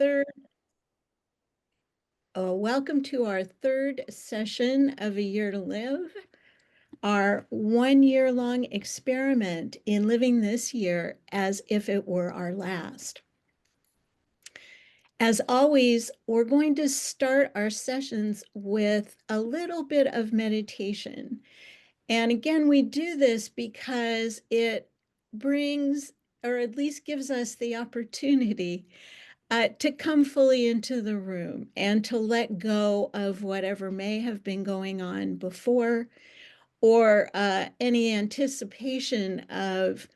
third, welcome to our third session of A Year to Live, our 1 year long experiment in living this year as if it were our last. As always, we're going to start our sessions with a little bit of meditation. And again, we do this because it brings, or at least gives us the opportunity to come fully into the room and to let go of whatever may have been going on before or any anticipation of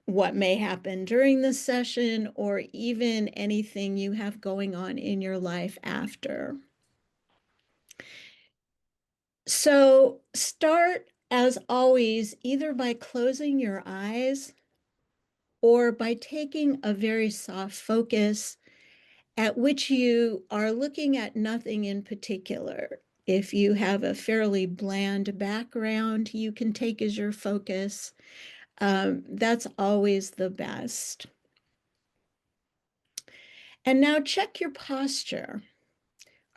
what may happen during the session or even anything you have going on in your life after. So start, as always, either by closing your eyes or by taking a very soft focus at which you are looking at nothing in particular. If you have a fairly bland background you can take as your focus, that's always the best. And now check your posture.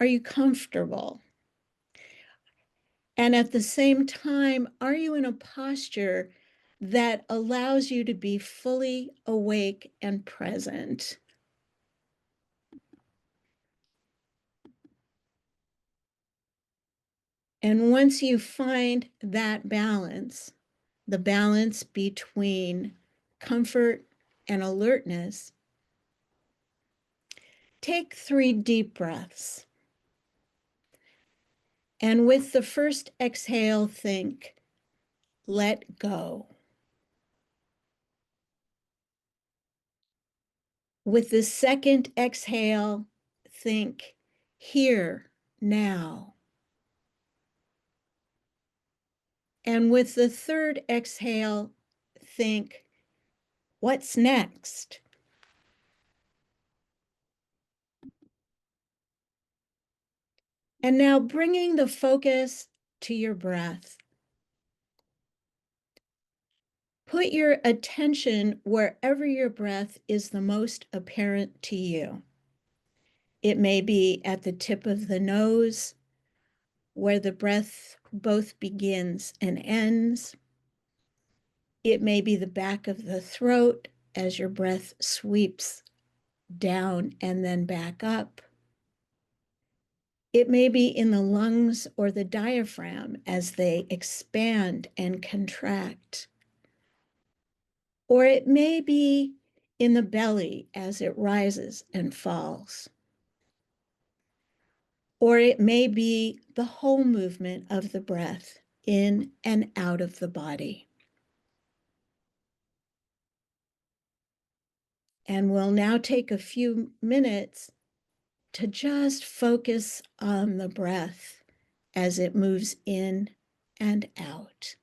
Are you comfortable? And at the same time, are you in a posture that allows you to be fully awake and present? And once you find that balance, the balance between comfort and alertness, take 3 deep breaths. And with the first exhale, think, let go. With the second exhale, think, here, now. And with the third exhale, think, what's next? And now bringing the focus to your breath. Put your attention wherever your breath is the most apparent to you. It may be at the tip of the nose, where the breath both begins and ends. It may be the back of the throat as your breath sweeps down and then back up. It may be in the lungs or the diaphragm as they expand and contract. Or it may be in the belly as it rises and falls. Or it may be the whole movement of the breath in and out of the body. And we'll now take a few minutes to just focus on the breath as it moves in and out.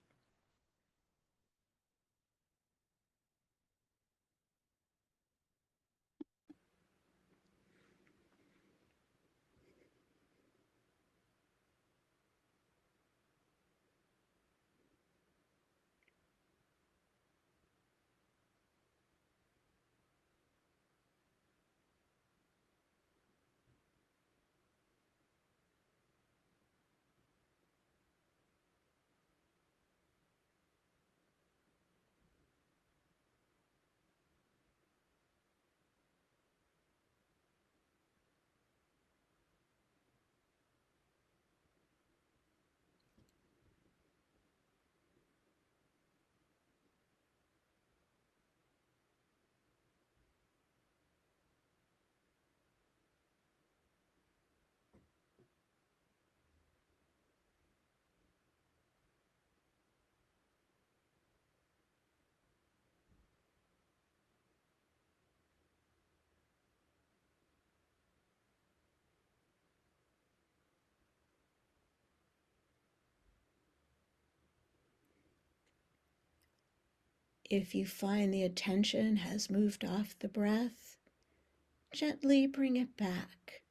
If you find the attention has moved off the breath, gently bring it back.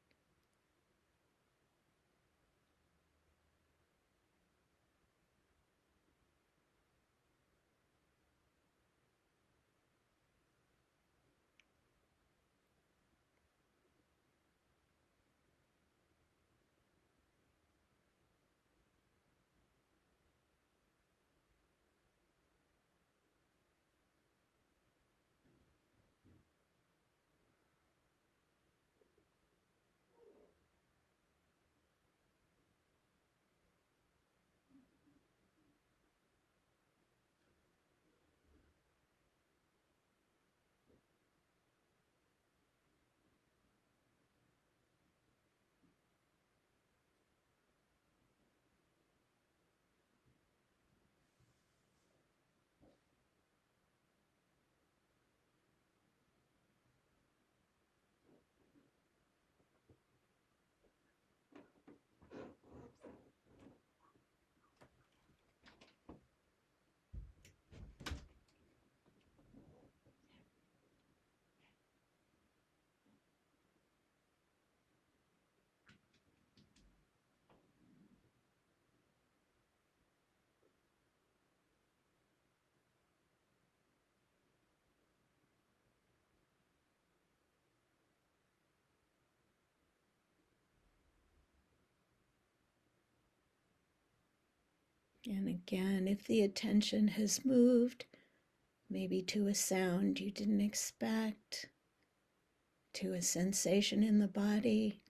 And again, if the attention has moved, maybe to a sound you didn't expect, to a sensation in the body,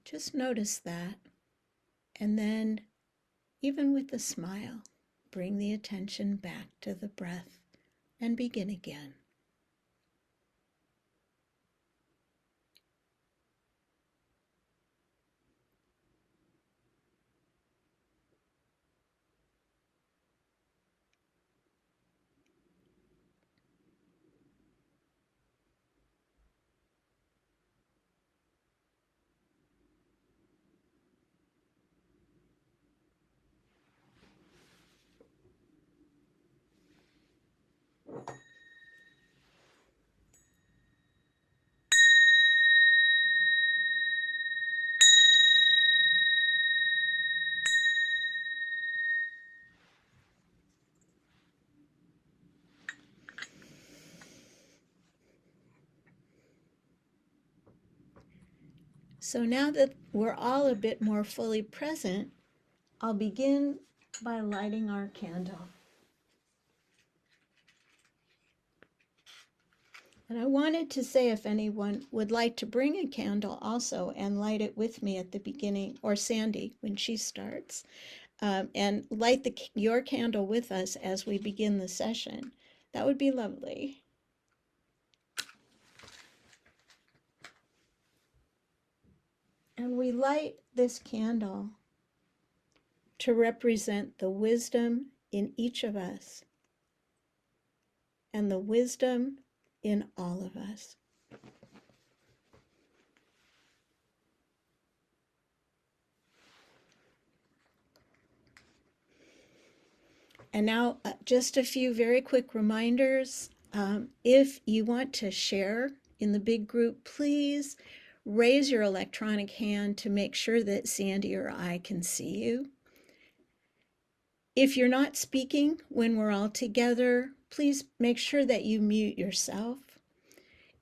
just notice that. And then, even with a smile, bring the attention back to the breath and begin again. So now that we're all a bit more fully present, I'll begin by lighting our candle. And I wanted to say if anyone would like to bring a candle also and light it with me at the beginning, or Sandy when she starts, and light your candle with us as we begin the session, that would be lovely. And we light this candle to represent the wisdom in each of us and the wisdom in all of us. And now, just a few very quick reminders. If you want to share in the big group, please raise your electronic hand to make sure that Sandy or I can see you. If you're not speaking when we're all together, please make sure that you mute yourself.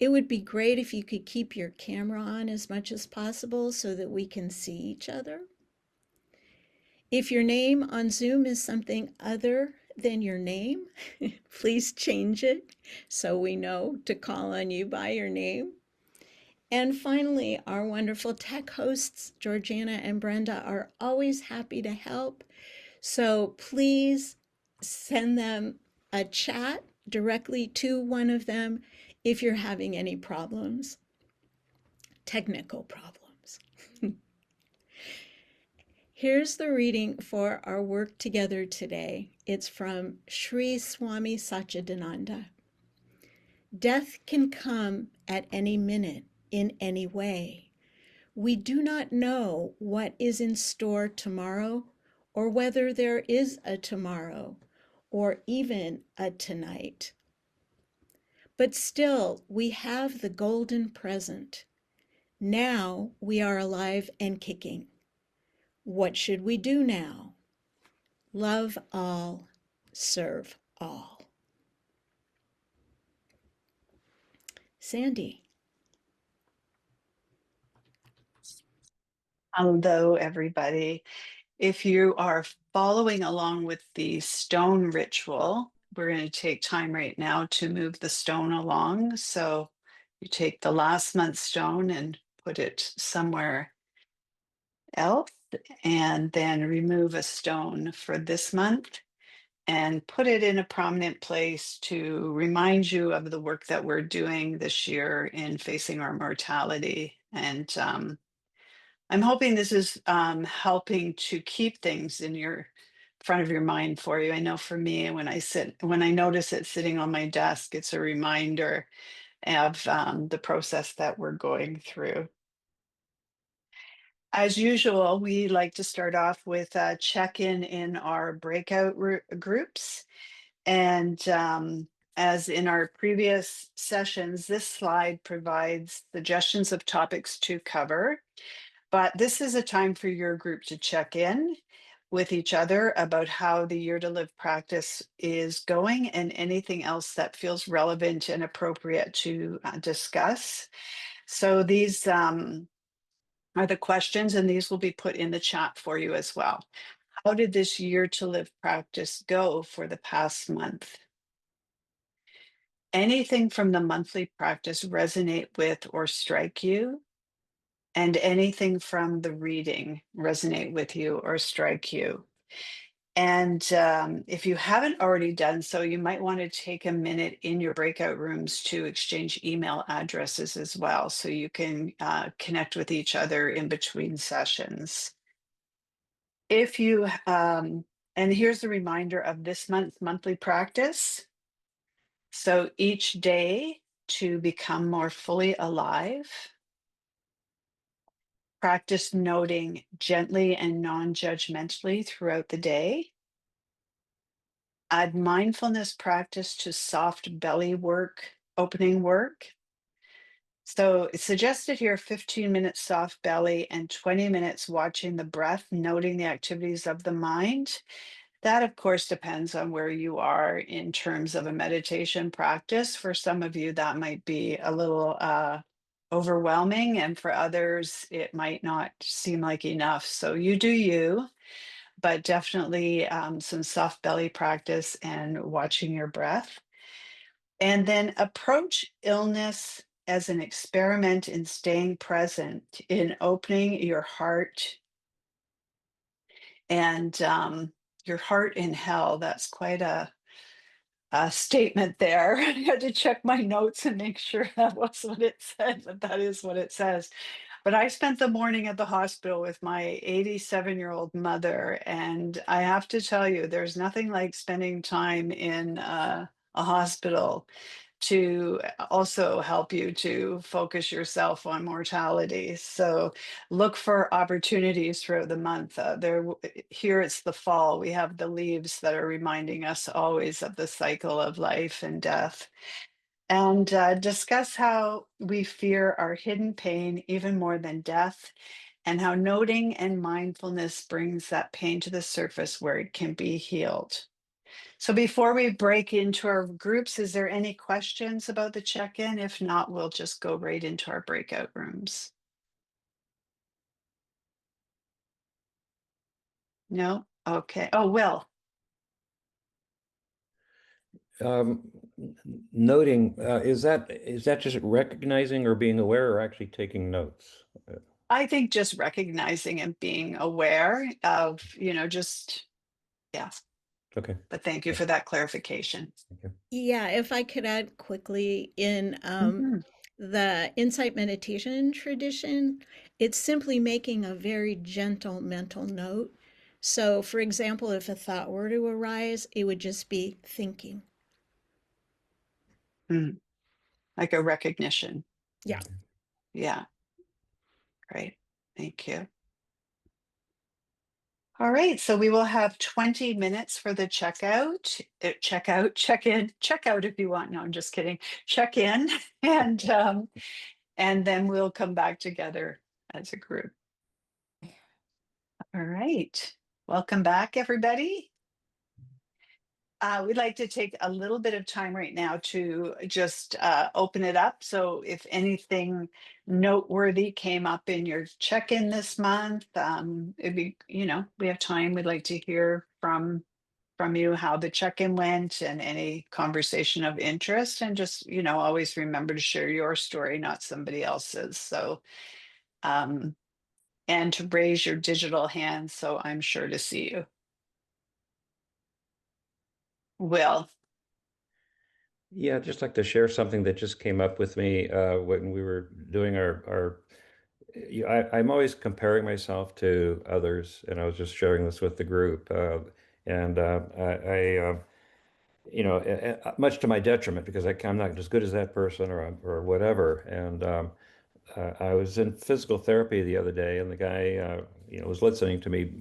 It would be great if you could keep your camera on as much as possible so that we can see each other. If your name on Zoom is something other than your name, please change it so we know to call on you by your name. And finally, our wonderful tech hosts, Georgiana and Brenda, are always happy to help. So please send them a chat directly to one of them if you're having any problems, technical problems. Here's the reading for our work together today. It's from Sri Swami Satchidananda. Death can come at any minute, in any way. We do not know what is in store tomorrow, or whether there is a tomorrow, or even a tonight. But still, we have the golden present. Now we are alive and kicking. What should we do now? Love all, serve all. Sandy. Hello, everybody. If you are following along with the stone ritual, we're going to take time right now to move the stone along. So you take the last month's stone and put it somewhere else, and then remove a stone for this month and put it in a prominent place to remind you of the work that we're doing this year in facing our mortality. And I'm hoping this is helping to keep things in your front of your mind for you. I know for me, when I notice it sitting on my desk, it's a reminder of the process that we're going through. As usual, we like to start off with a check-in in our breakout groups. And as in our previous sessions, this slide provides suggestions of topics to cover. But this is a time for your group to check in with each other about how the Year to Live practice is going and anything else that feels relevant and appropriate to discuss. So these are the questions, and these will be put in the chat for you as well. How did this year to live practice go for the past month? Anything from the monthly practice resonate with or strike you? And anything from the reading resonate with you or strike you? And if you haven't already done so, you might want to take a minute in your breakout rooms to exchange email addresses as well, so you can connect with each other in between sessions. If you, and here's a reminder of this month's monthly practice. So each day to become more fully alive, practice noting gently and non judgmentally throughout the day. Add mindfulness practice to soft belly work, opening work. So it's suggested here 15 minutes soft belly and 20 minutes watching the breath, noting the activities of the mind. That, of course, depends on where you are in terms of a meditation practice. For some of you, that might be a little overwhelming, and for others, it might not seem like enough. So you do you, but definitely some soft belly practice and watching your breath. And then approach illness as an experiment in staying present, in opening your heart and your heart in hell. That's quite a statement there. I had to check my notes and make sure that was what it said, but that is what it says. But I spent the morning at the hospital with my 87-year-old mother, and I have to tell you, there's nothing like spending time in a hospital to also help you to focus yourself on mortality. So look for opportunities throughout the month. Here it's the fall. We have the leaves that are reminding us always of the cycle of life and death. And discuss how we fear our hidden pain even more than death, and how noting and mindfulness brings that pain to the surface where it can be healed. So before we break into our groups, is there any questions about the check-in? If not, we'll just go right into our breakout rooms. No? Okay. Oh, Will. Um, Noting, is that just recognizing or being aware or actually taking notes? I think just recognizing and being aware of, just, yeah. Okay. But thank you Yeah. for that clarification. Thank you. Yeah, if I could add quickly in Mhm. the insight meditation tradition, it's simply making a very gentle mental note. So, for example, if a thought were to arise, it would just be thinking. Mm. Like a recognition. Yeah. Yeah, great. Thank you. All right, so we will have 20 minutes for the check out if you want. No, I'm just kidding. Check in, and then we'll come back together as a group. All right, welcome back, everybody. We'd like to take a little bit of time right now to just open it up. So if anything noteworthy came up in your check-in this month, it'd be, we have time. We'd like to hear from you how the check-in went and any conversation of interest. And just, always remember to share your story, not somebody else's. So, um, and to raise your digital hand so I'm sure to see you. Will. Yeah, I'd just like to share something that just came up with me when we were doing our I'm always comparing myself to others, and I was just sharing this with the group. And much to my detriment because I'm not as good as that person or whatever. And I was in physical therapy the other day, and the guy, was listening to me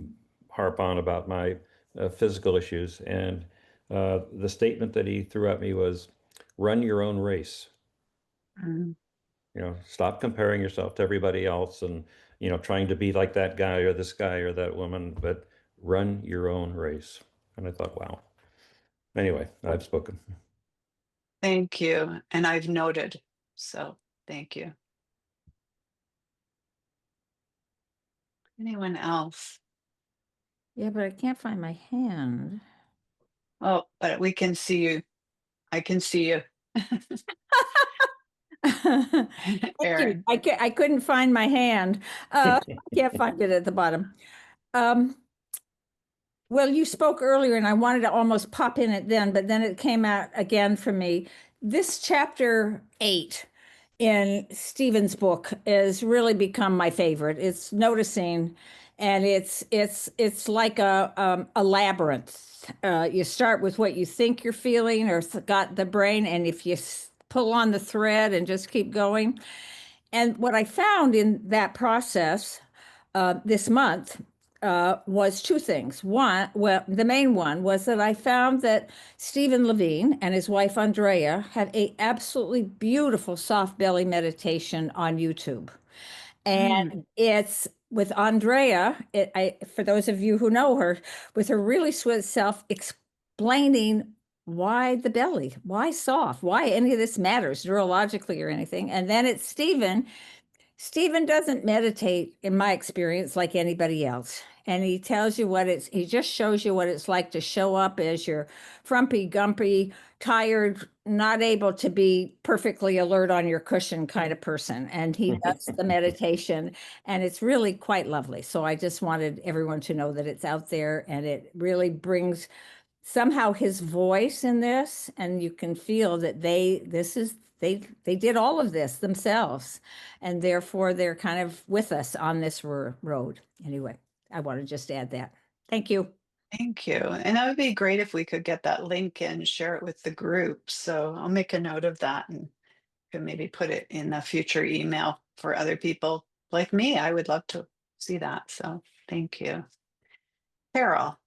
harp on about my physical issues. And the statement that he threw at me was, "Run your own race." Mm, Stop comparing yourself to everybody else and, trying to be like that guy or this guy or that woman, but run your own race. And I thought, wow. Anyway, I've spoken. thank you. And I've noted. So thank you. Anyone else? Yeah, but I can't find my hand. Oh, but we can see you. I can see you, Thank you. Erin. I couldn't find my hand. I can't find it at the bottom. Um, well, you spoke earlier and I wanted to almost pop in it then, but then it came out again for me. This chapter 8 in Stephen's book has really become my favorite. It's noticing, and it's like a labyrinth. You start with what you think you're feeling or got the brain, and if you pull on the thread and just keep going. And what I found in that process this month was two things. One, well, the main one was that I found that Stephen Levine and his wife Andrea have a absolutely beautiful soft belly meditation on YouTube. And it's with Andrea, for those of you who know her, with her really sweet self explaining why the belly, why soft, why any of this matters neurologically or anything. And then it's Stephen. Stephen doesn't meditate, in my experience, like anybody else. And he tells you he just shows you what it's like to show up as your frumpy, gumpy, tired, not able to be perfectly alert on your cushion kind of person. And he does the meditation, and it's really quite lovely. So I just wanted everyone to know that it's out there, and it really brings somehow his voice in this, and you can feel that they did all of this themselves, and therefore they're kind of with us on this road. Anyway, I want to just add that. Thank you. Thank you. And that would be great if we could get that link and share it with the group. So I'll make a note of that and could maybe put it in a future email for other people like me. I would love to see that. So thank you. Carol.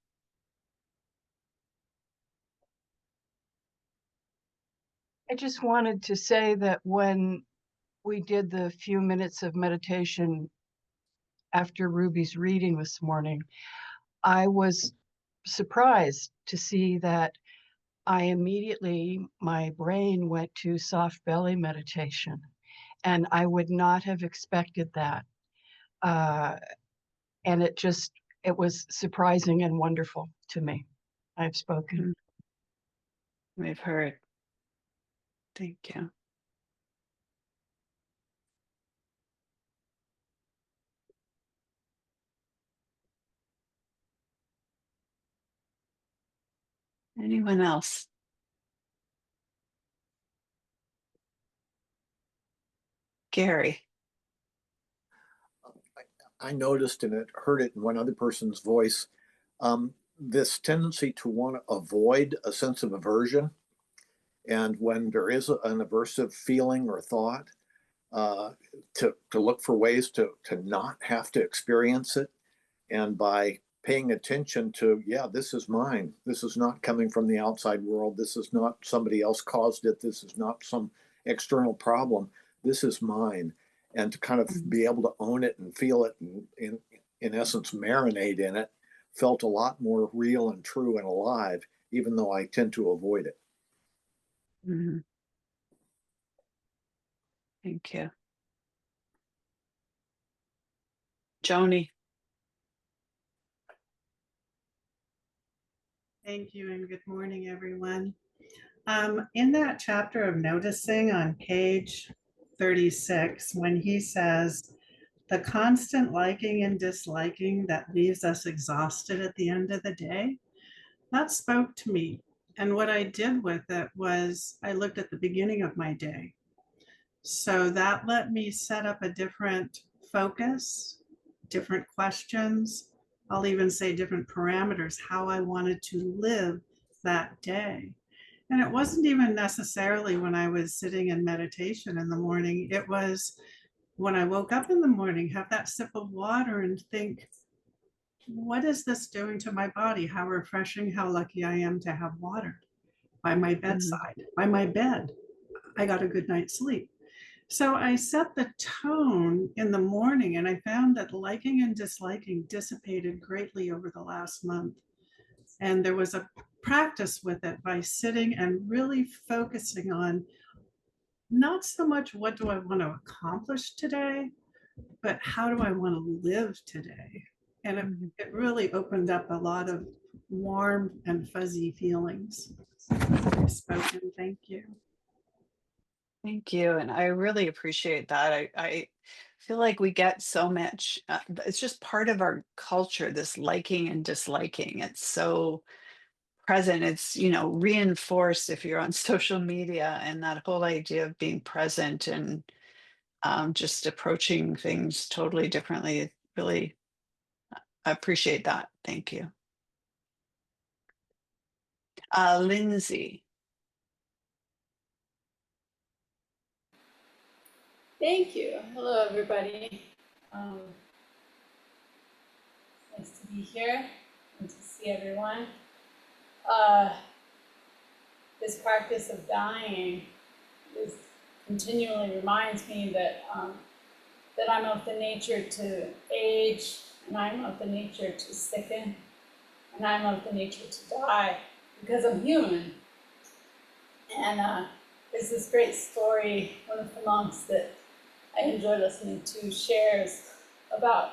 I just wanted to say that when we did the few minutes of meditation after Ruby's reading this morning, I was surprised to see that my brain went to soft belly meditation, and I would not have expected that. And it was surprising and wonderful to me. I've spoken. We've heard. Thank you. Anyone else? Gary. I noticed and heard it in one other person's voice, this tendency to want to avoid a sense of aversion. And when there is an aversive feeling or thought, to look for ways to not have to experience it. And by paying attention to, yeah, this is mine. This is not coming from the outside world. This is not somebody else caused it. This is not some external problem. This is mine. And to kind of be able to own it and feel it and in essence marinate in it felt a lot more real and true and alive, even though I tend to avoid it. Mm-hmm. Thank you. Joni. Thank you and good morning, everyone. In that chapter of noticing on page 36, when he says, the constant liking and disliking that leaves us exhausted at the end of the day, that spoke to me. And what I did with it was I looked at the beginning of my day. So that let me set up a different focus, different questions. I'll even say different parameters, how I wanted to live that day. And it wasn't even necessarily when I was sitting in meditation in the morning. It was when I woke up in the morning, have that sip of water and think, what is this doing to my body? How refreshing, how lucky I am to have water by my bedside, by my bed. I got a good night's sleep. So I set the tone in the morning, and I found that liking and disliking dissipated greatly over the last month. And there was a practice with it by sitting and really focusing on not so much what do I want to accomplish today, but how do I want to live today? And it really opened up a lot of warm and fuzzy feelings. Spoken. Thank you. Thank you. And I really appreciate that. I feel like we get so much, it's just part of our culture, this liking and disliking. It's so present. It's, reinforced if you're on social media, and that whole idea of being present and just approaching things totally differently. Really, I appreciate that. Thank you. Lindsay. Thank you. Hello, everybody. Nice to be here and to see everyone. Uh, this practice of dying is continually reminds me that I'm of the nature to age, and I'm of the nature to sicken, and I'm of the nature to die because I'm human. And there's this great story one of the monks that I enjoy listening to shares about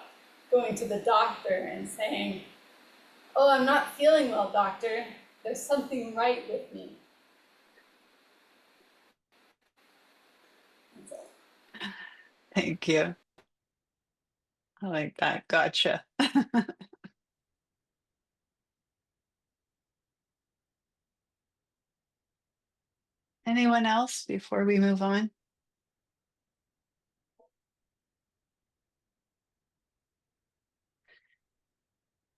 going to the doctor and saying, "Oh, I'm not feeling well, doctor. There's something right with me." That's all. Thank you. I like that. Gotcha. Anyone else before we move on?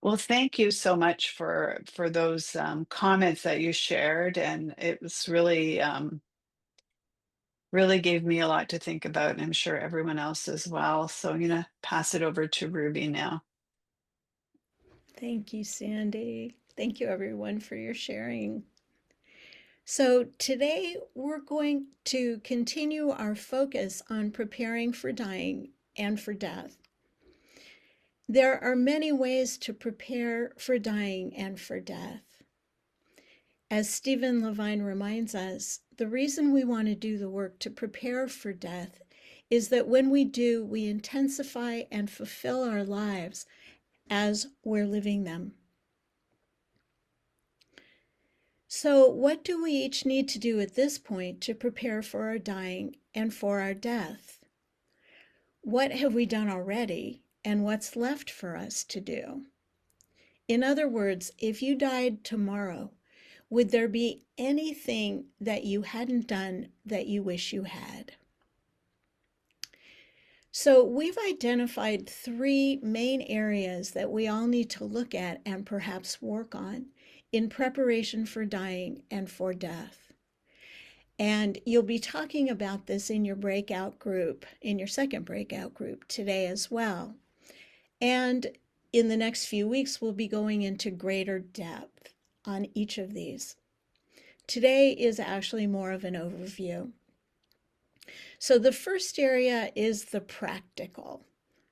Well, thank you so much for those comments that you shared, and it was really gave me a lot to think about, and I'm sure everyone else as well. So I'm gonna pass it over to Ruby now. Thank you, Sandy. Thank you, everyone, for your sharing. So today we're going to continue our focus on preparing for dying and for death. There are many ways to prepare for dying and for death. As Stephen Levine reminds us, the reason we want to do the work to prepare for death is that when we do, we intensify and fulfill our lives as we're living them. So, what do we each need to do at this point to prepare for our dying and for our death? What have we done already, and what's left for us to do? In other words, if you died tomorrow, would there be anything that you hadn't done that you wish you had? So we've identified three main areas that we all need to look at and perhaps work on in preparation for dying and for death. And you'll be talking about this in your breakout group, in your second breakout group today as well. And in the next few weeks, we'll be going into greater depth on each of these. Today is actually more of an overview. So the first area is the practical,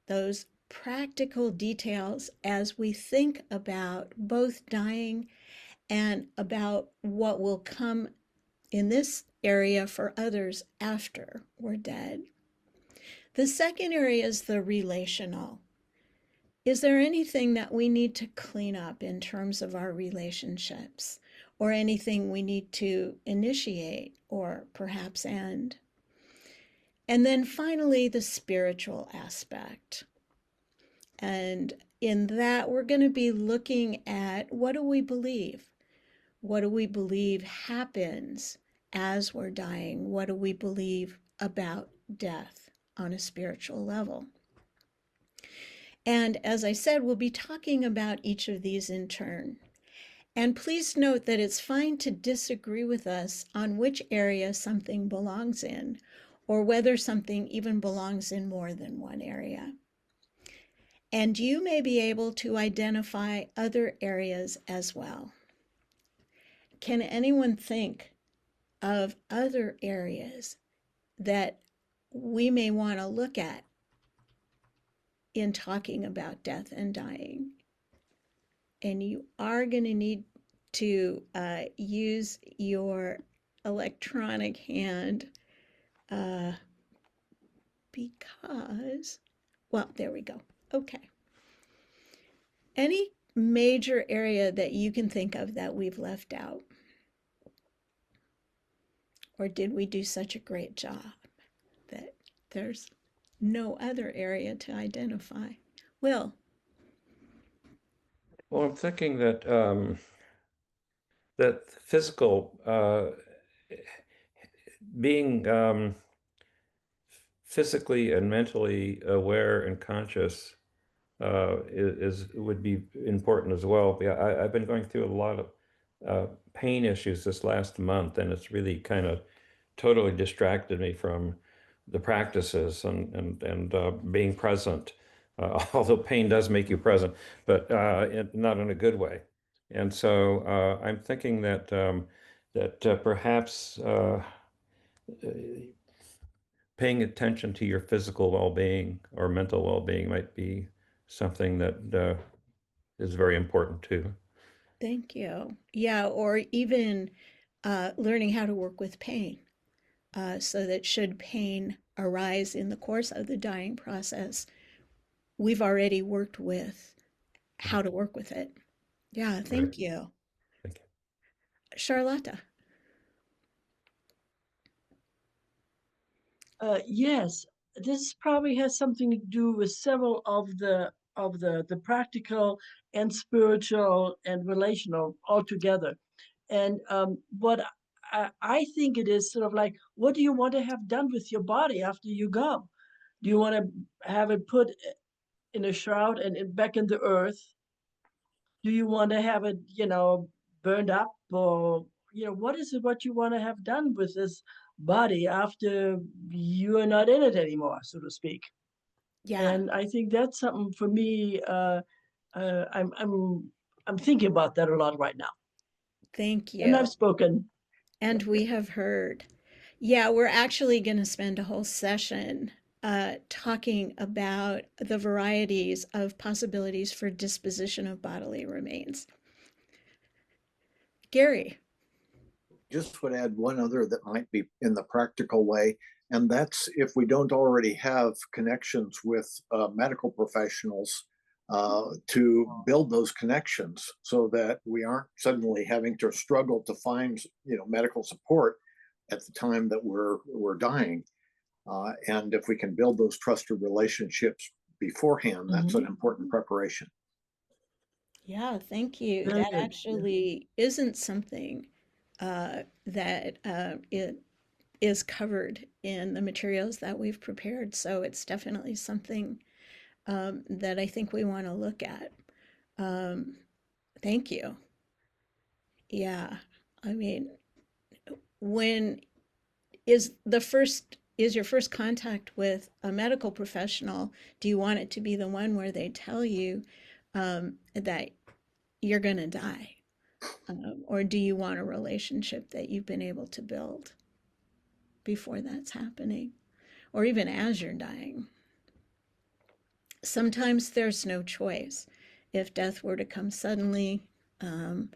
those practical details as we think about both dying and about what will come in this area for others after we're dead. The second area is the relational. Is there anything that we need to clean up in terms of our relationships, or anything we need to initiate or perhaps end? And then finally, the spiritual aspect. And in that, we're going to be looking at what do we believe? What do we believe happens as we're dying? What do we believe about death on a spiritual level? And as I said, we'll be talking about each of these in turn. And please note that it's fine to disagree with us on which area something belongs in, or whether something even belongs in more than one area. And you may be able to identify other areas as well. Can anyone think of other areas that we may want to look at in talking about death and dying? And you are going to need to use your electronic hand because, well, there we go. Okay. Any major area that you can think of that we've left out? Or did we do such a great job that there's no other area to identify? Will? Well, I'm thinking that that physical being physically and mentally aware and conscious would be important as well. I've been going through a lot of pain issues this last month, and it's really kind of totally distracted me from the practices and being present. Although pain does make you present, but not in a good way. And so I'm thinking that perhaps paying attention to your physical well-being or mental well-being might be something that is very important too. Thank you. Yeah, or even learning how to work with pain, so that should pain arise in the course of the dying process, we've already worked with how to work with it. Yeah, Right. thank you. Thank you. Charlotta. Yes, this probably has something to do with several of the practical and spiritual and relational altogether. And what I think it is sort of like, what do you want to have done with your body after you go? Do you want to have it put in a shroud and back in the earth? Do you want to have it, burned up, or what is it what you want to have done with this body after you are not in it anymore, so to speak? Yeah, And I think that's something for me. I'm thinking about that a lot right now, thank and you. I've spoken. And we have heard. Yeah, we're actually going to spend a whole session talking about the varieties of possibilities for disposition of bodily remains. Gary. Just would add one other that might be in the practical way, and that's if we don't already have connections with medical professionals to build those connections so that we aren't suddenly having to struggle to find medical support at the time that we're dying. And if we can build those trusted relationships beforehand, that's an important preparation. Yeah, thank you. Very That good. actually isn't something that it is covered in the materials that we've prepared. So it's definitely something that I think we want to look at. Thank you. Yeah, I mean, when is your first contact with a medical professional, do you want it to be the one where they tell you that you're going to die? Or do you want a relationship that you've been able to build before that's happening, or even as you're dying? Sometimes there's no choice. If death were to come suddenly, um,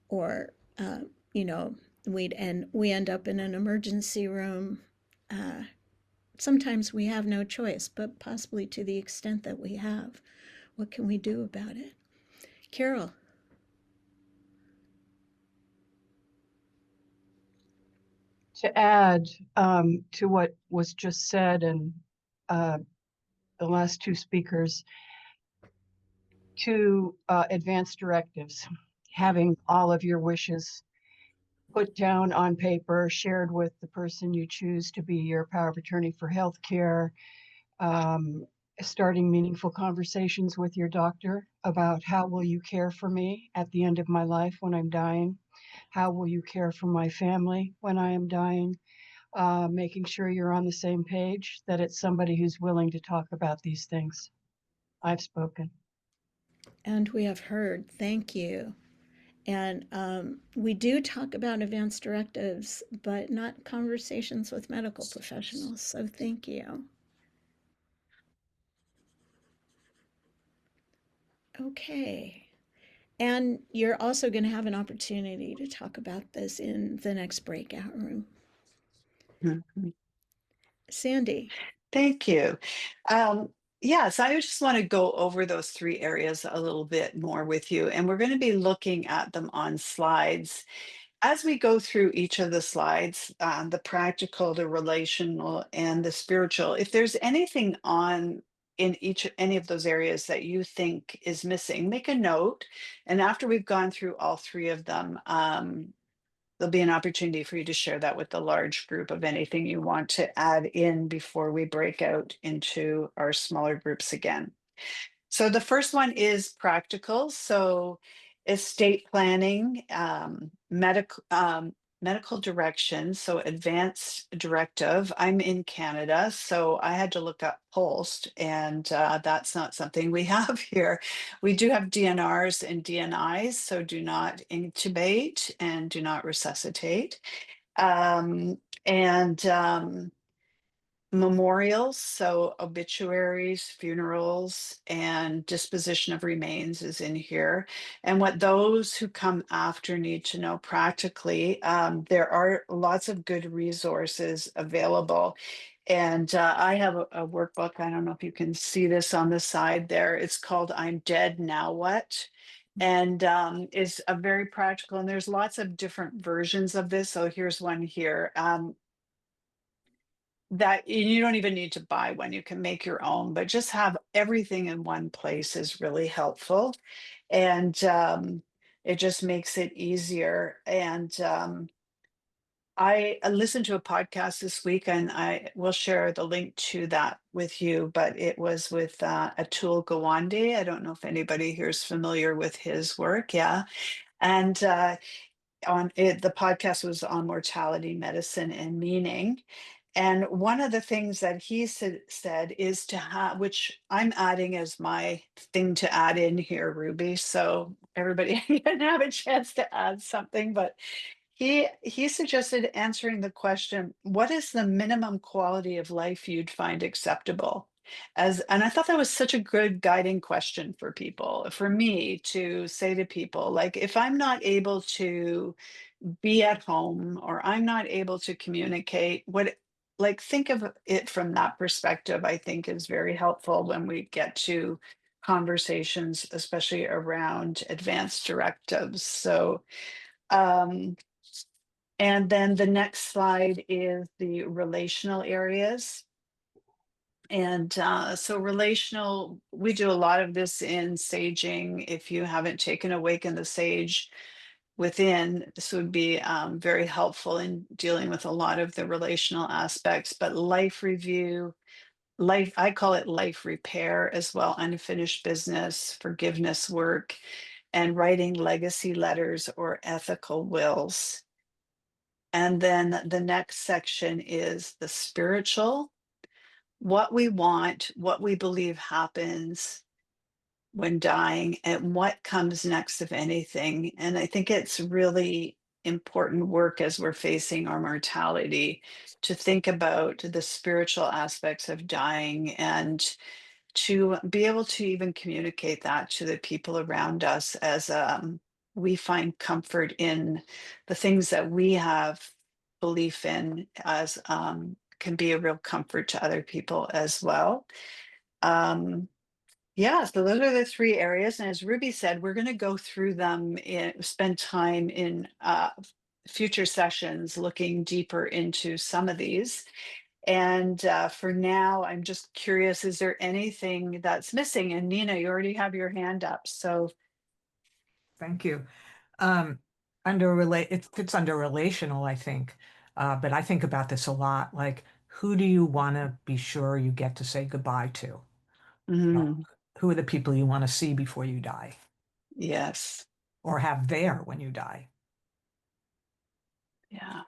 or you know, we end up in an emergency room. Sometimes we have no choice, but possibly to the extent that we have, what can we do about it? Carol. To add to what was just said and the last two speakers, to advance directives, having all of your wishes put down on paper, shared with the person you choose to be your power of attorney for healthcare, starting meaningful conversations with your doctor about how will you care for me at the end of my life when I'm dying? How will you care for my family when I am dying? Making sure you're on the same page, that it's somebody who's willing to talk about these things. I've spoken. And we have heard. Thank you. And we do talk about advance directives, but not conversations with medical professionals. So thank you. Okay. And you're also going to have an opportunity to talk about this in the next breakout room. Mhm. Sandy. Thank you. Yes, I just want to go over those three areas a little bit more with you, and we're going to be looking at them on slides. As we go through each of the slides, the practical, the relational, and the spiritual, if there's anything on in any of those areas that you think is missing, make a note. And after we've gone through all three of them, there'll be an opportunity for you to share that with the large group of anything you want to add in before we break out into our smaller groups again. So the first one is practical. So estate planning, medical direction, so advanced directive. I'm in Canada, so I had to look up POLST, and that's not something we have here. We do have DNRs and DNIs, so do not intubate and do not resuscitate. And memorials, so obituaries, funerals, and disposition of remains is in here. And what those who come after need to know practically, there are lots of good resources available. And I have a workbook. I don't know if you can see this on the side there. It's called I'm Dead, Now What? And is a very practical, and there's lots of different versions of this. So here's one here. That you don't even need to buy one, you can make your own, but just have everything in one place is really helpful. And it just makes it easier. And I listened to a podcast this week, and I will share the link to that with you, but it was with Atul Gawande. I don't know if anybody here is familiar with his work. Yeah. And on it, the podcast was on mortality, medicine, and meaning. And one of the things that he said is to have, which I'm adding as my thing to add in here, Ruby. So everybody can have a chance to add something. But he suggested answering the question, what is the minimum quality of life you'd find acceptable? And I thought that was such a good guiding question for people, for me to say to people, like, if I'm not able to be at home or I'm not able to communicate, what, like, think of it from that perspective, I think is very helpful when we get to conversations, especially around advanced directives. So, um, and then the next slide is the relational areas. And so relational, we do a lot of this in saging. If you haven't taken Awaken the Sage within, this would be very helpful in dealing with a lot of the relational aspects. But life review, life, I call it life repair as well, unfinished business, forgiveness work, and writing legacy letters or ethical wills. And then the next section is the spiritual, what we want, what we believe happens when dying, and what comes next, if anything. And I think it's really important work as we're facing our mortality to think about the spiritual aspects of dying and to be able to even communicate that to the people around us as we find comfort in the things that we have belief in as can be a real comfort to other people as well. Yeah, so those are the three areas. And as Ruby said, we're going to go through them and spend time in future sessions looking deeper into some of these. And for now, I'm just curious, is there anything that's missing? And Nina, you already have your hand up. So Thank you. It fits under relational, I think. But I think about this a lot. Like, who do you want to be sure you get to say goodbye to? mm, Who are the people you want to see before you die yes, or have there when you die? yeah,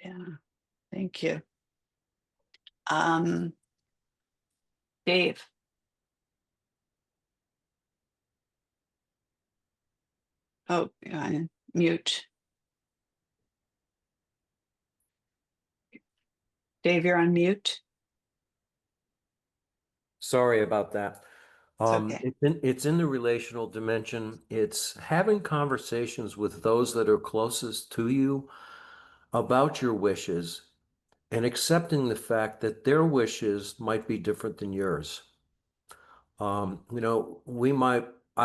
yeah, thank you. Um, Dave. Oh, mute. Dave, you're on mute. Sorry about that. It's okay. It's in the relational dimension. It's having conversations with those that are closest to you about your wishes and accepting the fact that their wishes might be different than yours. I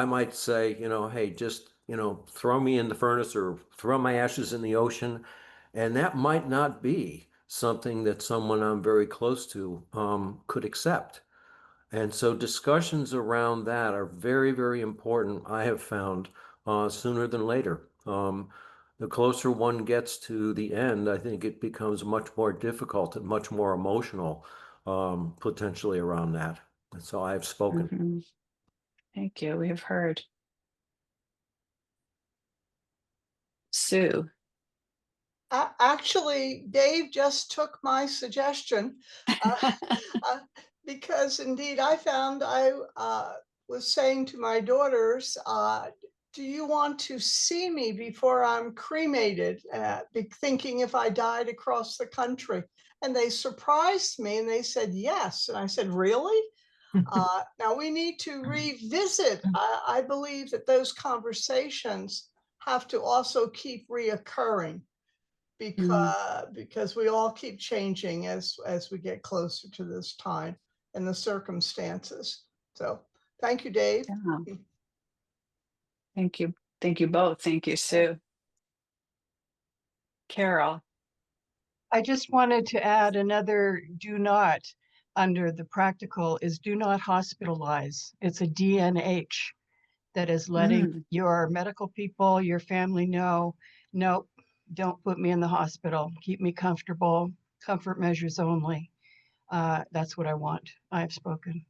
might say, hey, just, throw me in the furnace or throw my ashes in the ocean. And that might not be something that someone I'm very close to could accept. And so discussions around that are very, very important, I have found, sooner than later. The closer one gets to the end, I think it becomes much more difficult and much more emotional, potentially around that. And so I have spoken. Mhm. Thank you. We have heard. Sue. Actually, Dave just took my suggestion because indeed I found I was saying to my daughters, do you want to see me before I'm cremated? Thinking if I died across the country. And they surprised me and they said yes. And I said, really? Now we need to revisit. I believe that those conversations have to also keep reoccurring because we all keep changing as we get closer to this time and the circumstances. So thank you, Dave. Yeah. Thank you. Thank you both. Thank you, Sue. Carol. I just wanted to add another do not under the practical is do not hospitalize. It's a DNH that is letting your medical people, your family know, nope, don't put me in the hospital. Keep me comfortable, comfort measures only. That's what I want. I have spoken.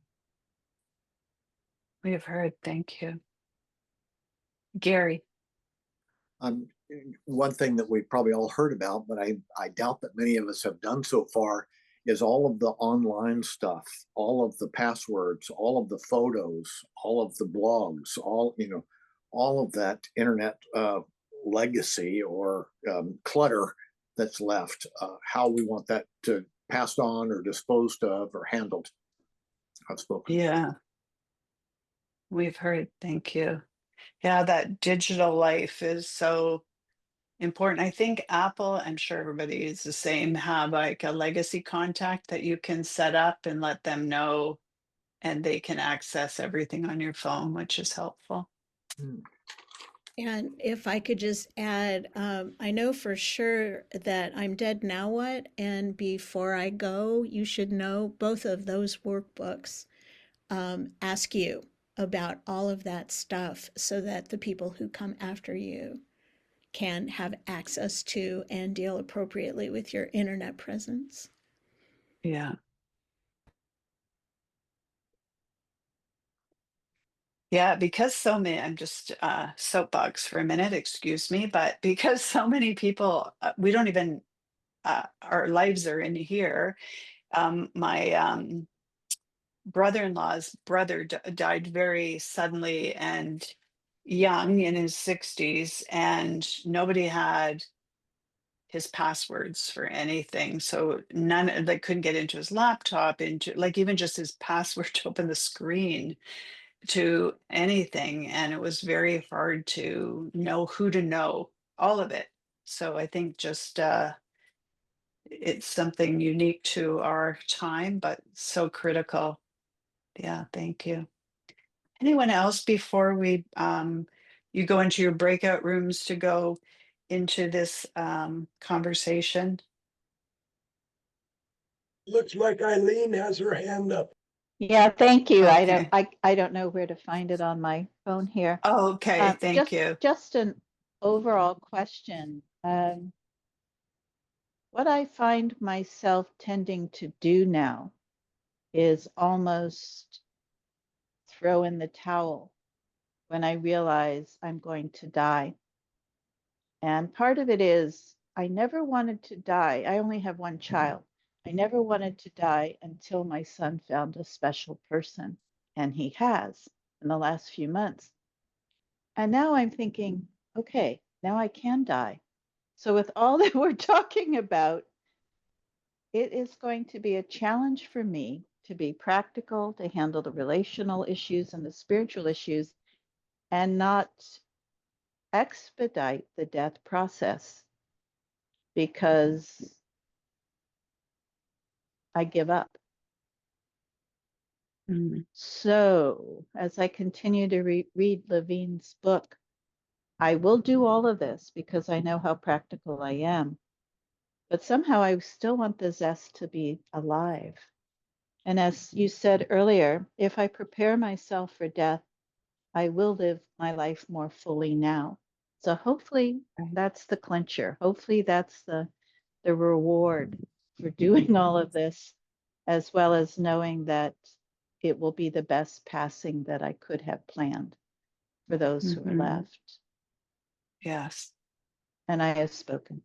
We have heard. Thank you. Gary. One thing that we've probably all heard about, but I doubt that many of us have done so far, is all of the online stuff, all of the passwords, all of the photos, all of the blogs, all of that internet legacy or clutter that's left, how we want that to passed on or disposed of or handled. I've spoken. Yeah. We've heard. Thank you. Yeah, that digital life is so important. I think Apple, I'm sure everybody is the same, have like a legacy contact that you can set up and let them know, and they can access everything on your phone, which is helpful. And if I could just add, I know for sure that I'm Dead Now What, and Before I Go, you should know both of those workbooks ask you about all of that stuff so that the people who come after you can have access to and deal appropriately with your internet presence. Yeah. Yeah, because so many, I'm just soapbox for a minute, excuse me, but because so many people, we don't even, our lives are in here. My brother-in-law's brother died very suddenly and young in his 60s, and nobody had his passwords for anything. So none, they couldn't get into his laptop, into like even just his password to open the screen to anything. And it was very hard to know who to know, all of it. So I think just it's something unique to our time, but so critical. Yeah, thank you. Anyone else before we you go into your breakout rooms to go into this conversation? Looks like Eileen has her hand up. Yeah, thank you. Okay. I don't know where to find it on my phone here. Oh, okay, thank you. Just an overall question. What I find myself tending to do now is almost throw in the towel when I realize I'm going to die. And part of it is I never wanted to die. I only have one child. I never wanted to die until my son found a special person, and he has in the last few months. And now I'm thinking, okay, now I can die. So with all that we're talking about, it is going to be a challenge for me to be practical, to handle the relational issues and the spiritual issues, and not expedite the death process, because I give up. Mm. So as I continue to read Levine's book, I will do all of this because I know how practical I am. But somehow I still want the zest to be alive. And as you said earlier, if I prepare myself for death, I will live my life more fully now. So hopefully that's the clincher. Hopefully that's the reward for doing all of this, as well as knowing that it will be the best passing that I could have planned for those who are Mm-hmm. left. Yes. And I have spoken.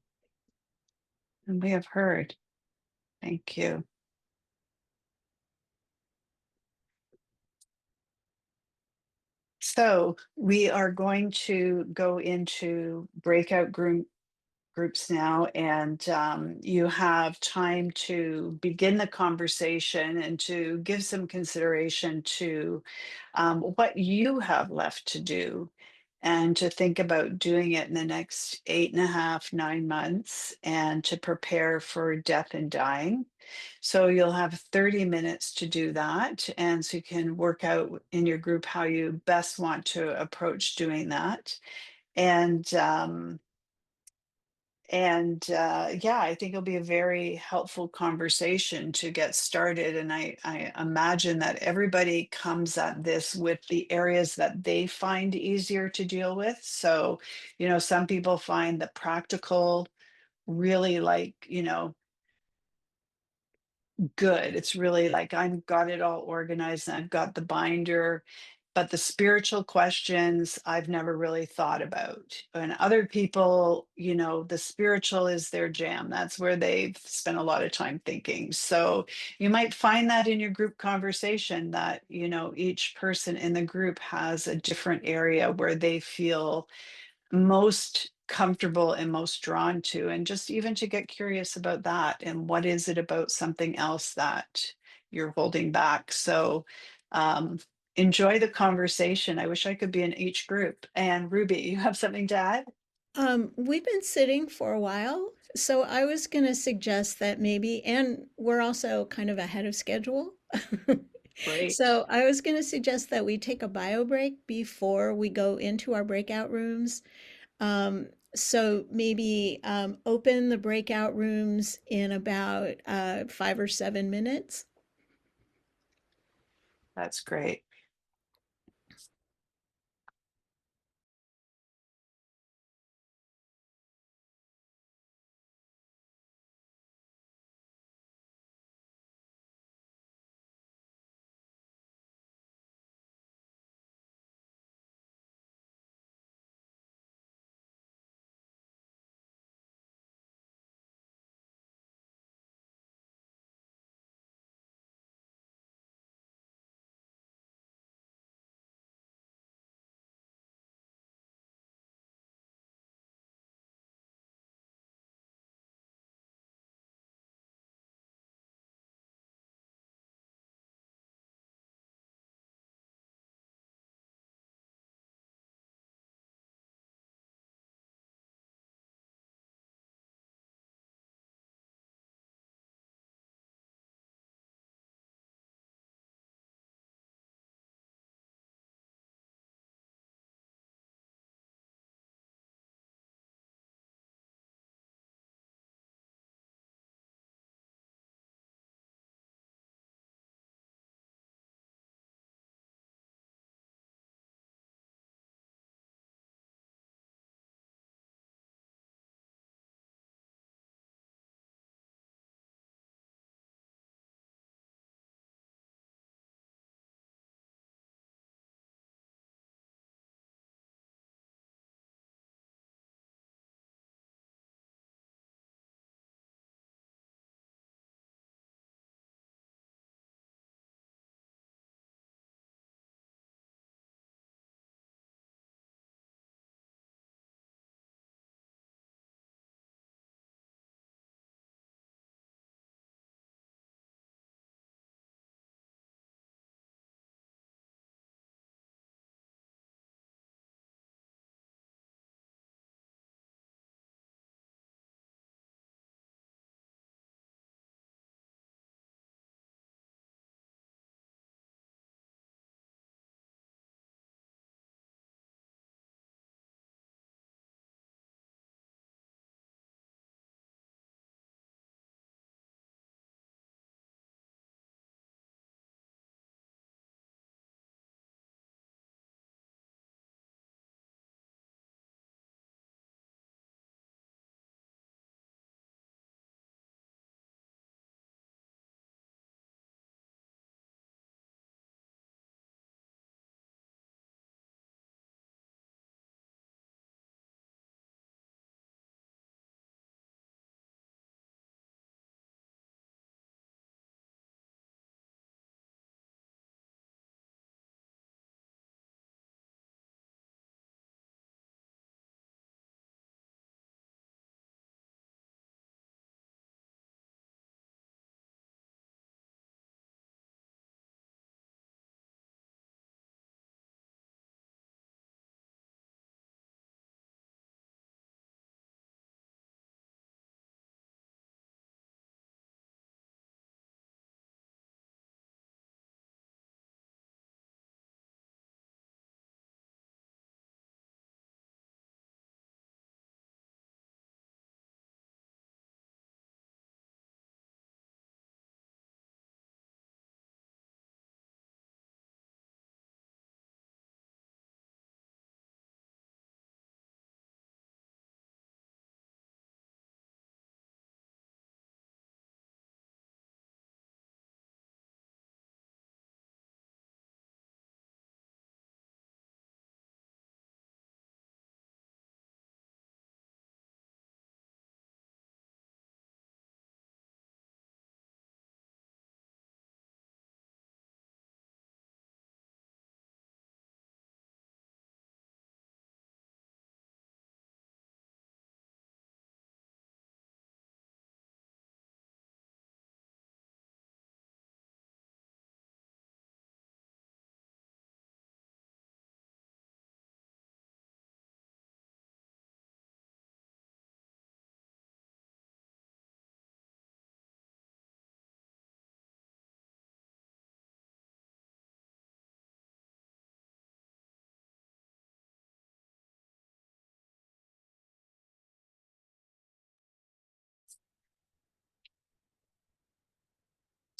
And we have heard. Thank you. So we are going to go into breakout groups now, and you have time to begin the conversation and to give some consideration to what you have left to do, and to think about doing it in the next 8.5, 9 months, and to prepare for death and dying. So you'll have 30 minutes to do that. And so you can work out in your group how you best want to approach doing that. And yeah, I think it'll be a very helpful conversation to get started. And I imagine that everybody comes at this with the areas that they find easier to deal with. So, some people find the practical really, like, good. It's really like I've got it all organized and I've got the binder. But the spiritual questions I've never really thought about. And other people, the spiritual is their jam. That's where they've spent a lot of time thinking. So you might find that in your group conversation that, each person in the group has a different area where they feel most comfortable and most drawn to, and just even to get curious about that, and what is it about something else that you're holding back. So um, enjoy the conversation. I wish I could be in each group. And Ruby, you have something to add? We've been sitting for a while, so I was going to suggest that maybe, and we're also kind of ahead of schedule. Great. So I was going to suggest that we take a bio break before we go into our breakout rooms. So maybe open the breakout rooms in about 5 or 7 minutes. That's great.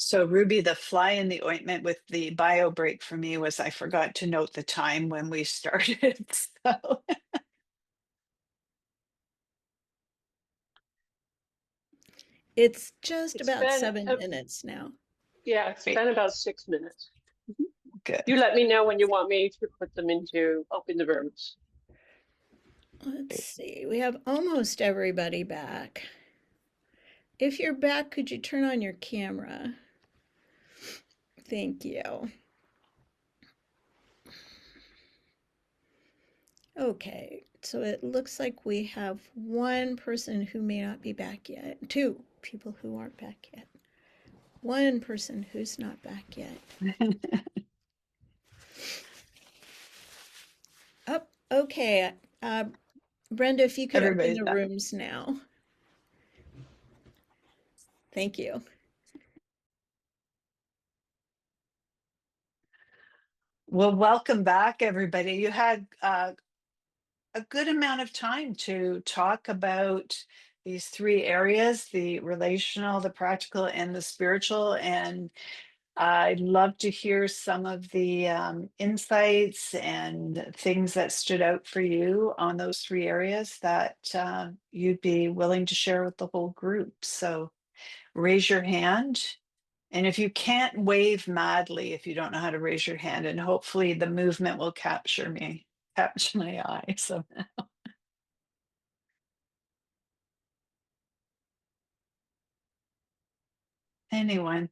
So Ruby, the fly in the ointment with the bio break for me was I forgot to note the time when we started. So It's just It's about been, 7 minutes now. yeah, it's great, been about 6 minutes. good. You let me know when you want me to put them into open the rooms. Let's see, we have almost everybody back. If you're back, could you turn on your camera? Thank you. Okay, so it looks like we have one person who may not be back yet. Two people who aren't back yet. One person who's not back yet. Oh, okay. Brenda, if you could open Everybody's the back. rooms now. Thank you. Well, welcome back, everybody. You had a good amount of time to talk about these three areas, the relational, the practical, and the spiritual. And I'd love to hear some of the insights and things that stood out for you on those three areas that you'd be willing to share with the whole group. So raise your hand. And if you can't wave madly, if you don't know how to raise your hand, and hopefully the movement will capture my eye. So anyone?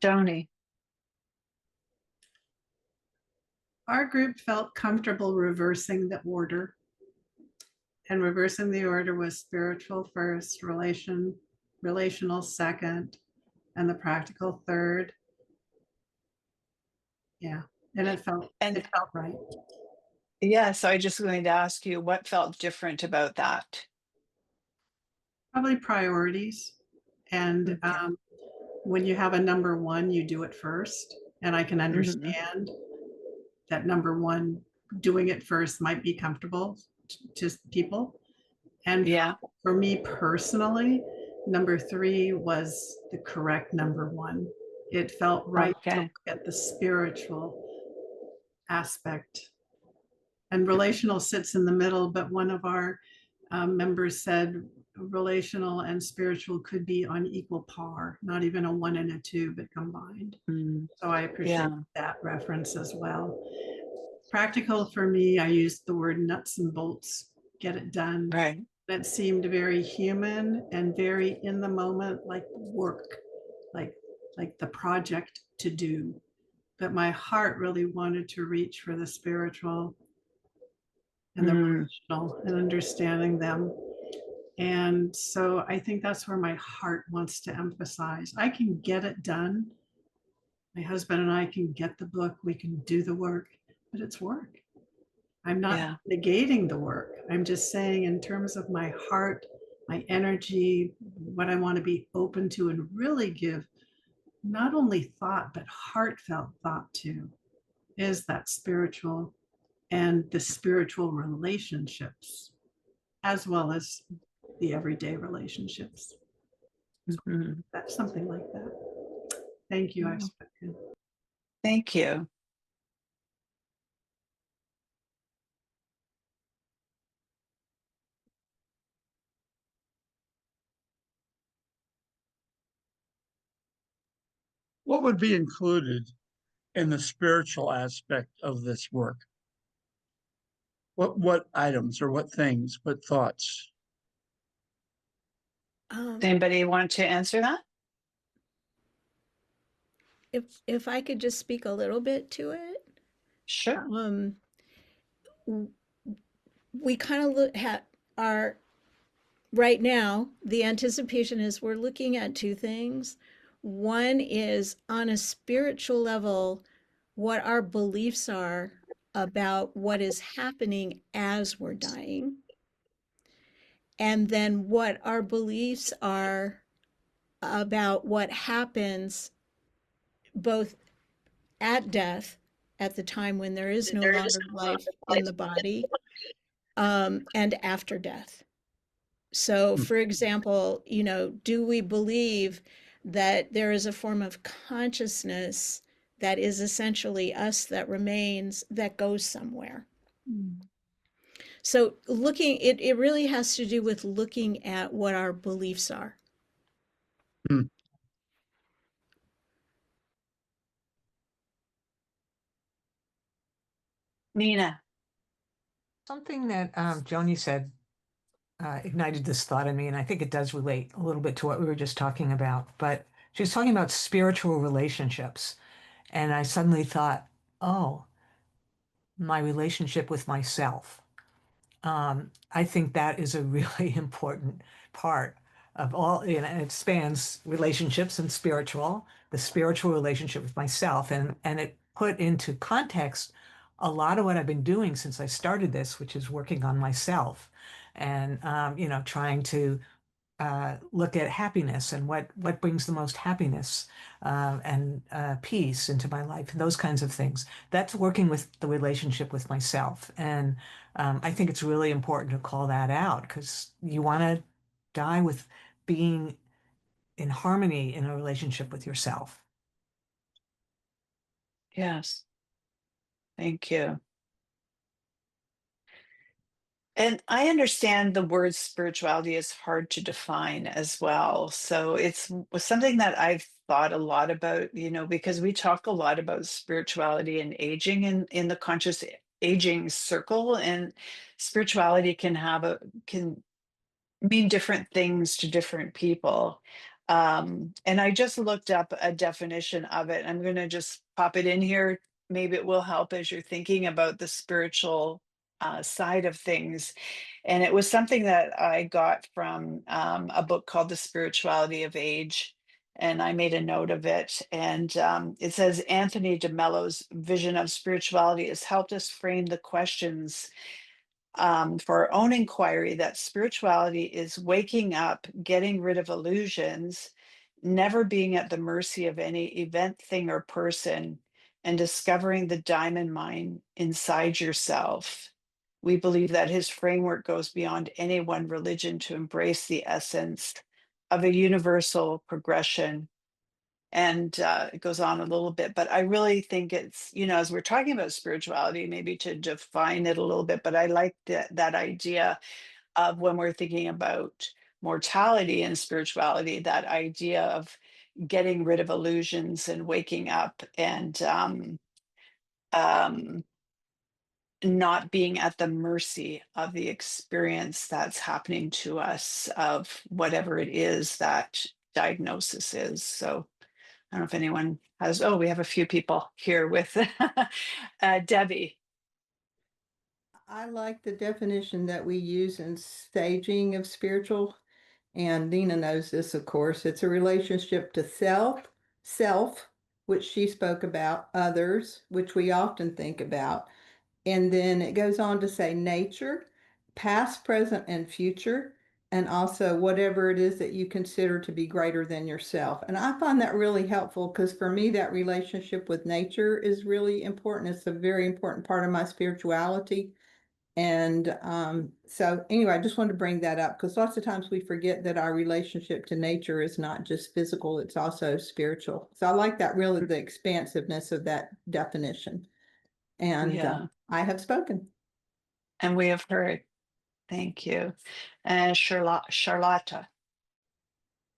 Joni. Our group felt comfortable reversing the order. And reversing the order was spiritual first, relational second, and the practical third. Yeah. And it felt right. Yeah, so I just going to ask you what felt different about that. Probably priorities. And Okay. when you have a number one, you do it first. And I can understand that number one, doing it first might be comfortable to people. And Yeah. for me personally, number three was the correct number one. It felt right to Okay. look at the spiritual aspect. And relational sits in the middle, but one of our members said relational and spiritual could be on equal par, not even a one and a two, but combined. So I appreciate that reference as well. Practical for me, I used the word nuts and bolts, get it done. Right. That seemed very human and very in the moment, like work, like the project to do. But my heart really wanted to reach for the spiritual and the relational and understanding them. And so I think that's where my heart wants to emphasize. I can get it done. My husband and I can get the book, we can do the work, but it's work. I'm not negating the work. I'm just saying, in terms of my heart, my energy, what I want to be open to and really give not only thought, but heartfelt thought to, is that spiritual and the spiritual relationships, as well as the everyday relationships. That's something like that. Thank you. I've spoken. Thank you. What would be included in the spiritual aspect of this work? What items or what things, what thoughts? Does anybody want to answer that? If I could just speak a little bit to it. Sure. We kind of look at our right now, the anticipation is we're looking at two things. One is on a spiritual level, what our beliefs are about what is happening as we're dying. And then what our beliefs are about what happens both at death at the time when there is no longer life in the body, and after death. So, for example, do we believe that there is a form of consciousness that is essentially us that remains, that goes somewhere? So it really has to do with looking at what our beliefs are. Nina. Something that Joni said ignited this thought in me, and I think it does relate a little bit to what we were just talking about. But she was talking about spiritual relationships, and I suddenly thought, oh, my relationship with myself. I think that is a really important part of all, it spans relationships and the spiritual relationship with myself, and it put into context a lot of what I've been doing since I started this, which is working on myself and trying to look at happiness and what brings the most happiness and peace into my life and those kinds of things. That's working with the relationship with myself. And I think it's really important to call that out because you want to die with being in harmony in a relationship with yourself. Yes. Thank you. And I understand the word spirituality is hard to define as well. So it's something that I've thought a lot about, because we talk a lot about spirituality and aging in the conscious aging circle, and spirituality can mean different things to different people. And I just looked up a definition of it. I'm going to just pop it in here. Maybe it will help as you're thinking about the spiritual side of things. And it was something that I got from a book called The Spirituality of Age. And I made a note of it. And it says Anthony de Mello's vision of spirituality has helped us frame the questions for our own inquiry, that spirituality is waking up, getting rid of illusions, never being at the mercy of any event, thing, or person, and discovering the diamond mine inside yourself. We believe that his framework goes beyond any one religion to embrace the essence of a universal progression. And it goes on a little bit, but I really think it's, as we're talking about spirituality, maybe to define it a little bit, but I like that idea of when we're thinking about mortality and spirituality, that idea of getting rid of illusions and waking up and not being at the mercy of the experience that's happening to us, of whatever it is that diagnosis is. So I don't know if anyone has, we have a few people here with Debbie. I like the definition that we use in staging of spiritual, and Nina knows this, of course. It's a relationship to self, which she spoke about, others, which we often think about. And then it goes on to say nature, past, present, and future, and also whatever it is that you consider to be greater than yourself. And I find that really helpful because for me, that relationship with nature is really important. It's a very important part of my spirituality. And so anyway, I just wanted to bring that up because lots of times we forget that our relationship to nature is not just physical, it's also spiritual. So I like that, really the expansiveness of that definition. And Yeah. I have spoken. And we have heard. Thank you. And Charlotta.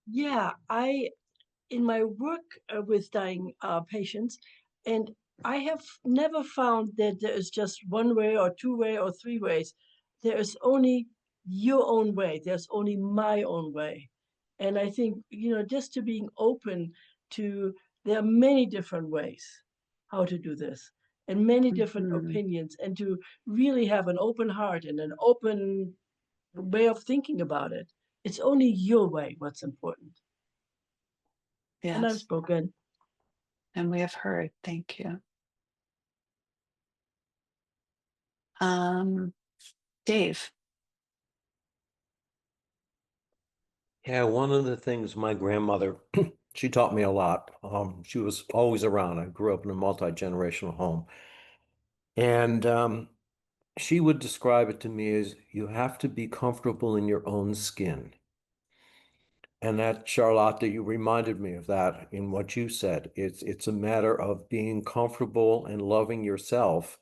Yeah, in my work with dying patients, and I have never found that there is just one way or two way or three ways. There is only your own way. There's only my own way. And I think, just to being open to, there are many different ways how to do this and many different opinions, and to really have an open heart and an open way of thinking about it. It's only your way what's important. Yes. And I've spoken. And we have heard. Thank you. Dave. Yeah, one of the things my grandmother, she taught me a lot. She was always around. I grew up in a multi-generational home. And she would describe it to me as you have to be comfortable in your own skin. And that, Charlotte, you reminded me of that in what you said. It's a matter of being comfortable and loving yourself.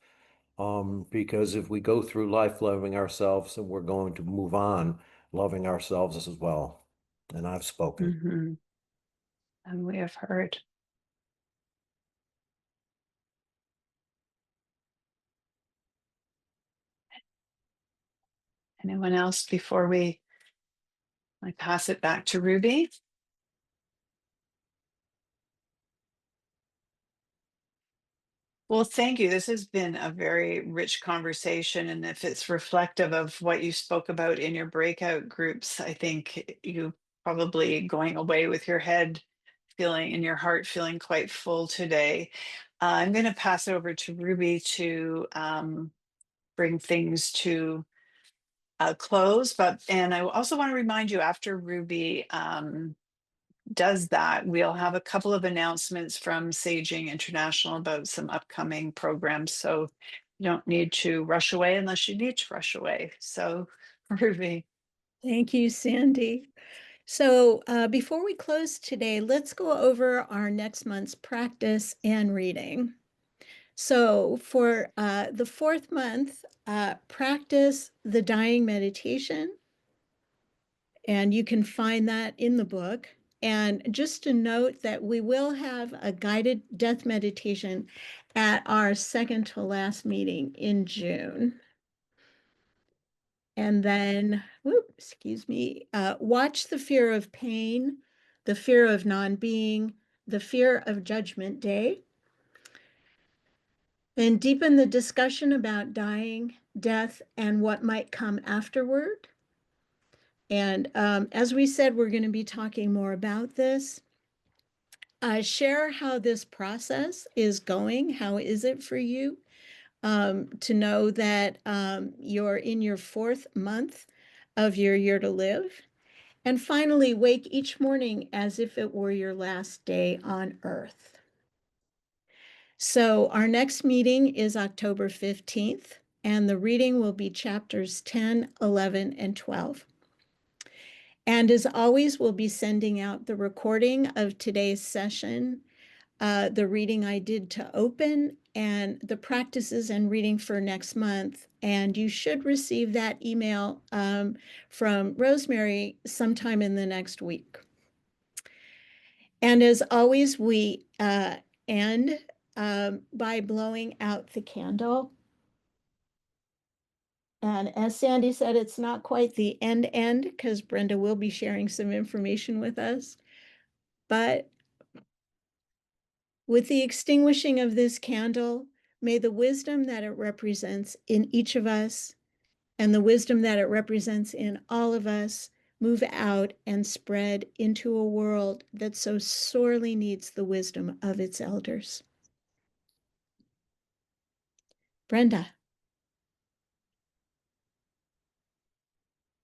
Because if we go through life loving ourselves, and we're going to move on loving ourselves as well. And I've spoken. Mm-hmm. And we have heard. Anyone else before I pass it back to Ruby? Well, thank you. This has been a very rich conversation. And if it's reflective of what you spoke about in your breakout groups, I think you probably going away with your head feeling in your heart feeling quite full today. I'm going to pass it over to Ruby to bring things to a close. And I also want to remind you, after Ruby does that, we'll have a couple of announcements from Saging International about some upcoming programs. So you don't need to rush away unless you need to rush away. So, Ruby. Thank you, Sandy. So before we close today, let's go over our next month's practice and reading. So for the fourth month, practice the dying meditation. And you can find that in the book. And just to note that we will have a guided death meditation at our second to last meeting in June. And then, excuse me, watch the fear of pain, the fear of non-being, the fear of Judgment Day, and deepen the discussion about dying, death, and what might come afterward. And as we said, we're going to be talking more about this. Share how this process is going. How is it for you? To know that you're in your fourth month of your year to live. And finally, wake each morning as if it were your last day on earth. So our next meeting is October 15th, and the reading will be chapters 10, 11, and 12. And as always, we'll be sending out the recording of today's session, the reading I did to open, and the practices and reading for next month. And you should receive that email from Rosemary sometime in the next week. And as always, we end by blowing out the candle. And as Sandy said, it's not quite the end because Brenda will be sharing some information with us. But with the extinguishing of this candle, may the wisdom that it represents in each of us and the wisdom that it represents in all of us move out and spread into a world that so sorely needs the wisdom of its elders. Brenda.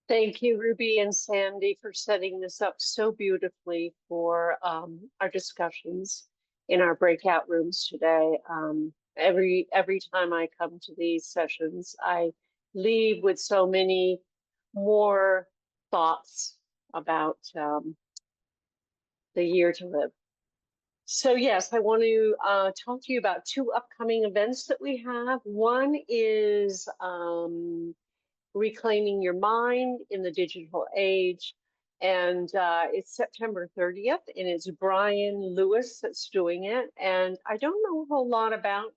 Thank you, Ruby and Sandy, for setting this up so beautifully for our discussions in our breakout rooms today. Every time I come to these sessions, I leave with so many more thoughts about the year to live. So yes, I want to talk to you about two upcoming events that we have. One is Reclaiming Your Mind in the Digital Age. And it's September 30th, and it's Brian Lewis that's doing it. And I don't know a whole lot about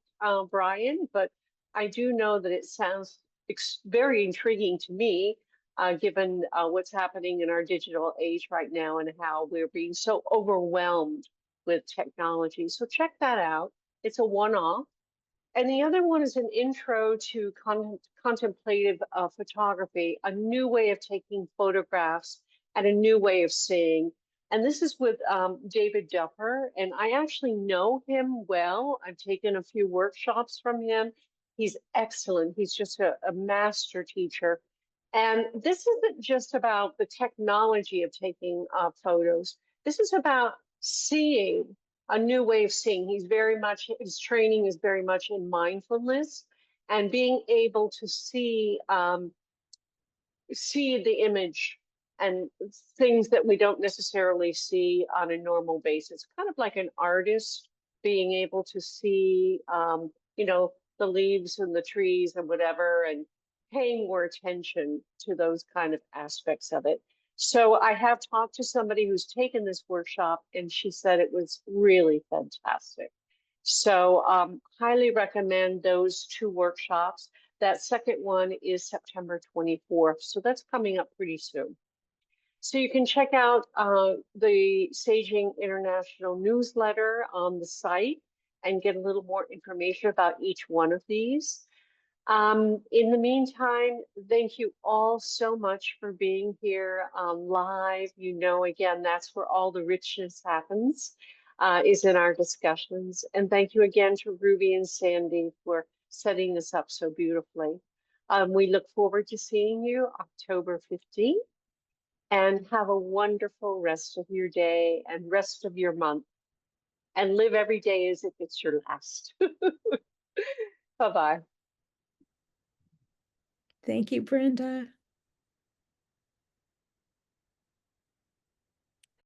Brian, but I do know that it sounds very intriguing to me, given what's happening in our digital age right now and how we're being so overwhelmed with technology. So check that out. It's a one-off. And the other one is an intro to contemplative photography, a new way of taking photographs and a new way of seeing. And this is with David Dupper, and I actually know him well. I've taken a few workshops from him. He's excellent. He's just a master teacher. And this isn't just about the technology of taking photos. This is about seeing, a new way of seeing. His training is very much in mindfulness. and being able to see the image and things that we don't necessarily see on a normal basis, kind of like an artist being able to see, the leaves and the trees and whatever, and paying more attention to those kind of aspects of it. So I have talked to somebody who's taken this workshop, and she said it was really fantastic. So highly recommend those two workshops. That second one is September 24th. So that's coming up pretty soon. So you can check out the Saging International newsletter on the site and get a little more information about each one of these. In the meantime, thank you all so much for being here live. Again, that's where all the richness happens, is in our discussions. And thank you again to Ruby and Sandy for setting this up so beautifully. We look forward to seeing you October 15th. And have a wonderful rest of your day and rest of your month. And live every day as if it's your last. Bye-bye. Thank you, Brenda.